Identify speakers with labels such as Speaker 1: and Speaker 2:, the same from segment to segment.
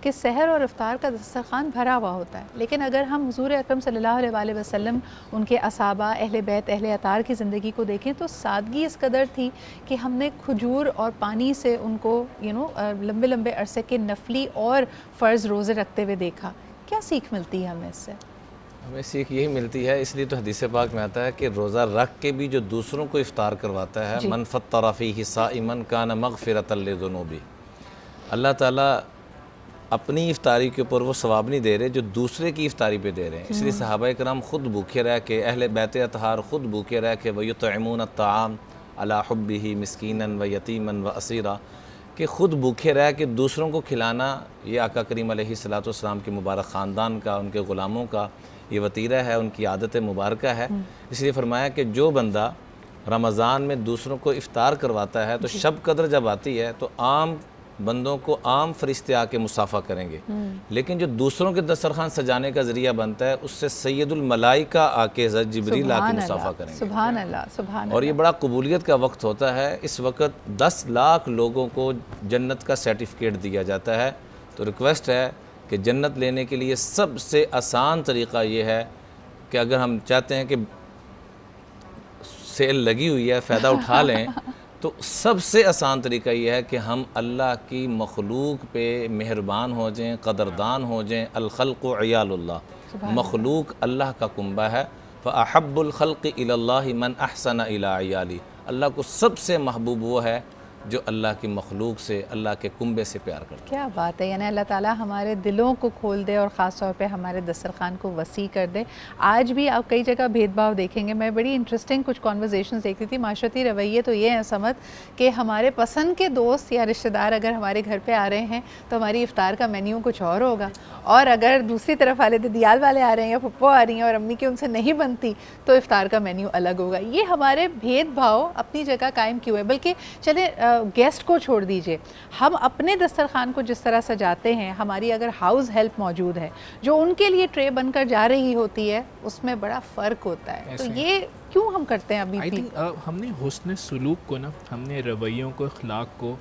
Speaker 1: कि सहर और इफ्तार का दस्तरखान भरा हुआ होता है, लेकिन अगर हम हुज़ूर अकरम सल्लल्लाहु अलैहि वसल्लम, उनके असहाबा, अहले बैत, अहले अतार की ज़िंदगी को देखें तो सादगी इस कदर थी कि हमने खजूर और पानी से उनको लंबे लंबे अरसे के नफली और फ़र्ज़ रोज़े रखते हुए देखा। क्या सीख मिलती है हमें इससे?
Speaker 2: हमें सीख यही मिलती है, इसलिए तो हदीस पाक में आता है कि रोज़ा रख के भी जो दूसरों को इफ़्तार करवाता है,
Speaker 1: जी।
Speaker 2: मन फ़त्तरा फ़ीही साइमन कान मग़फ़िरतन लिज़ुनूबी, अल्लाह ताला अपनी इफ़्तारी के ऊपर वो सवाब नहीं दे रहे जो दूसरे की इफ़्तारी पे दे रहे हैं। इसलिए सहाबाए किराम ख़ुद भूखे रह के, अहले बैत अतहार ख़ुद भूखे रह के, व युतइमून अत्ताआम अला हुब्बिही मिस्कीनन व यतीमन व असीरा, कि ख़ुद भूखे रह के दूसरों को खिलाना, ये आका करीम अलैहिस्सलातु वस्सलाम के मुबारक ख़ानदान का, उनके ग़ुलामों का ये वतीरा है, उनकी आदत मुबारक है। इसलिए फ़रमाया कि जो बंदा रमज़ान में दूसरों को इफ़्तार करवाता है तो शब कद्र जब आती है तो आम बंदों को आम फरिश्ते आके मुसाफ़ा करेंगे, लेकिन जो दूसरों के दस्तरखान सजाने का ज़रिया बनता है उससे सैयदुल मलाइका आके जिब्रील आके मुसाफ़ा करेंगे।
Speaker 1: सुभान अल्लाह, सुभान
Speaker 2: और ये
Speaker 1: अल्लाह।
Speaker 2: बड़ा कबूलियत का वक्त होता है। इस वक्त 10 लाख लोगों को जन्नत का सर्टिफिकेट दिया जाता है। तो रिक्वेस्ट है कि जन्नत लेने के लिए सबसे आसान तरीक़ा ये है कि अगर हम चाहते हैं कि सेल लगी हुई है, फ़ायदा उठा लें, तो सबसे आसान तरीका ये है कि हम अल्लाह की मखलूक पे मेहरबान हो जाएं, कदरदान हो जाएं। अल खल्क़ु इयालुल्लाह, मखलूक अल्लाह का कुंबा है। फ़अहब्बुल खल्क़ि इलल्लाहि मन अहसन इला इयाली, अल्लाह को सबसे महबूब वो है जो अल्लाह की मखलूक से, अल्लाह के कुंबे से प्यार करता है।
Speaker 1: क्या बात है, यानी अल्लाह ताला हमारे दिलों को खोल दे और ख़ास तौर पे हमारे दस्तरखान को वसी कर दे। आज भी आप कई जगह भेदभाव देखेंगे। मैं बड़ी इंटरेस्टिंग कुछ कॉन्वर्जेशंस देख रही थी। माशरती रवैये तो ये हैं समझ कि हमारे पसंद के दोस्त या रिश्तेदार अगर हमारे घर पे आ रहे हैं तो हमारी इफ़्तार का मेन्यू कुछ और होगा, और अगर दूसरी तरफ वाले ददियाल वाले आ रहे हैं या पप्पो आ रही हैं और अम्मी की उनसे नहीं बनती तो इफ़्तार का मेन्यू अलग होगा। ये हमारे भेदभाव अपनी जगह कायम क्यों है? बल्कि चले गेस्ट को छोड़ दीजिए, हम अपने दस्तरखान को जिस तरह सजाते हैं, हमारी अगर हाउस हेल्प मौजूद है जो उनके लिए ट्रे बनकर जा रही होती है, उसमें बड़ा फ़र्क होता है। तो ये क्यों हम करते हैं अभी
Speaker 3: आई
Speaker 1: भी?
Speaker 3: थिंक हमने हुस्न सलूक को ना, हमने रवैयों को, अखलाक को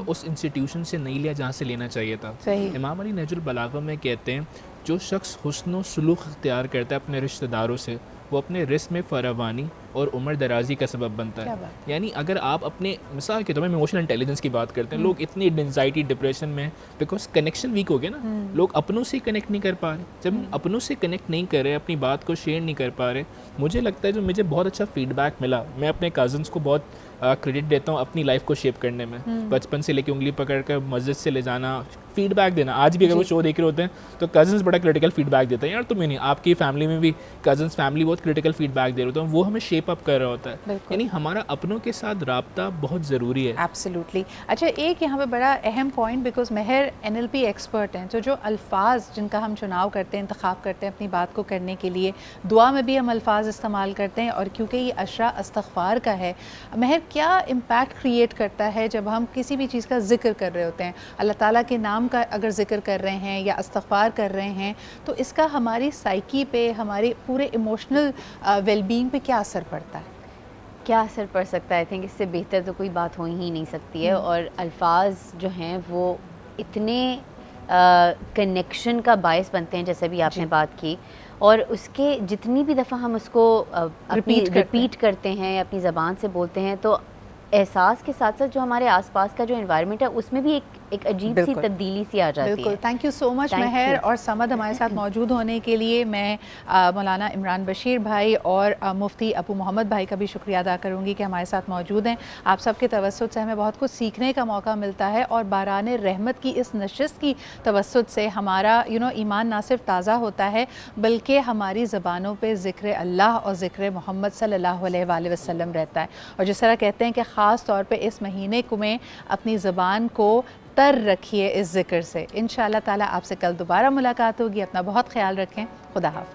Speaker 3: उस इंस्टीट्यूशन से नहीं लिया जहाँ से लेना चाहिए था।
Speaker 1: सही।
Speaker 3: इमाम अली नहजुल बलागा में कहते हैं जो शख्स हुस्न सलूक इख्तियार करता है अपने रिश्तेदारों से, वो अपने रिस्क में फरावानी और उम्र दराजी का सबब बनता
Speaker 1: क्या
Speaker 3: है।
Speaker 1: बात।
Speaker 3: यानी अगर आप अपने, मिसाल के तौर पर इमोशनल इंटेलिजेंस की बात करते हैं, लोग इतनी एंजाइटी डिप्रेशन में, बिकॉज कनेक्शन वीक हो गया ना, लोग अपनों से कनेक्ट नहीं कर पा रहे। जब हम अपनों से कनेक्ट नहीं कर रहे, अपनी बात को शेयर नहीं कर पा रहे, मुझे लगता है जो मुझे बहुत अच्छा फीडबैक मिला, मैं अपने कज़न्स को बहुत क्रेडिट देता हूँ अपनी लाइफ को शेप करने में। बचपन से लेके उंगली पकड़ कर मस्जिद से ले जाना, फीडबैक देना। आज भी अगर वो शो देख रहे होते हैं तो कज़न्स बड़ा क्रिटिकल फीडबैक देते हैं, यार तुम्हें नहीं, आपकी फैमिली में भी कज़न्स फैमिली बहुत क्रिटिकल फीडबैक दे रहे होते हैं, वो हमें शेप अप कर रहा होता है। यानी हमारा अपनों के साथ राब्ता बहुत ज़रूरी है।
Speaker 1: एब्सोल्युटली। अच्छा, एक यहाँ पे बड़ा अहम point, because Mehar NLP expert हैं, तो जो अल्फाज जिनका हम चुनाव करते हैं, इंतखाब करते हैं अपनी बात को करने के लिए, दुआ में भी हम अल्फाज इस्तेमाल करते हैं, और क्योंकि ये अशरा इस्तग़फ़ार का है, महर क्या इम्पैक्ट क्रिएट करता है जब हम किसी भी चीज़ का जिक्र कर रहे होते हैं, अल्लाह ताला के नाम का अगर जिक्र कर रहे हैं या इस्तग़फ़ार कर रहे हैं, तो इसका हमारी साइकी पे, हमारे पूरे इमोशनल वेलबींग पे क्या असर पड़ता है?
Speaker 4: क्या असर पड़ सकता है? आई थिंक इससे बेहतर तो कोई बात हो ही नहीं सकती है। और अल्फाज जो हैं वो इतने कनेक्शन का बायस बनते हैं, जैसे भी आपने बात की, और उसके जितनी भी दफ़ा हम उसको रिपीट करते हैं, अपनी ज़बान से बोलते हैं, तो एहसास के साथ साथ जो हमारे आसपास का जो एनवायरनमेंट है उसमें भी एक अजीब सी तब्दीली सी आ जाती है।
Speaker 1: बिल्कुल। थैंक यू सो मच महर और समद हमारे साथ मौजूद होने के लिए। मैं मौलाना इमरान बशीर भाई और मुफ्ती अबू मोहम्मद भाई का भी शुक्रिया अदा करूँगी कि हमारे साथ मौजूद हैं। आप सबके तवस्सुत से हमें बहुत कुछ सीखने का मौका मिलता है, और बारान रहमत की इस नशिस्त की तवस्सुत से हमारा ईमान ना सिर्फ ताज़ा होता है, बल्कि हमारी ज़बानों पर ज़िक्र अल्लाह और ज़िक्र मोहम्मद सल्लल्लाहु अलैहि वसल्लम रहता है। और जिस तरह कहते हैं कि ख़ास तौर पे इस महीने को में अपनी ज़बान को तर रखिए इस ज़िक्र से। इंशाअल्लाह ताला आपसे कल दोबारा मुलाकात होगी। अपना बहुत ख्याल रखें। खुदा हाफ़िज़।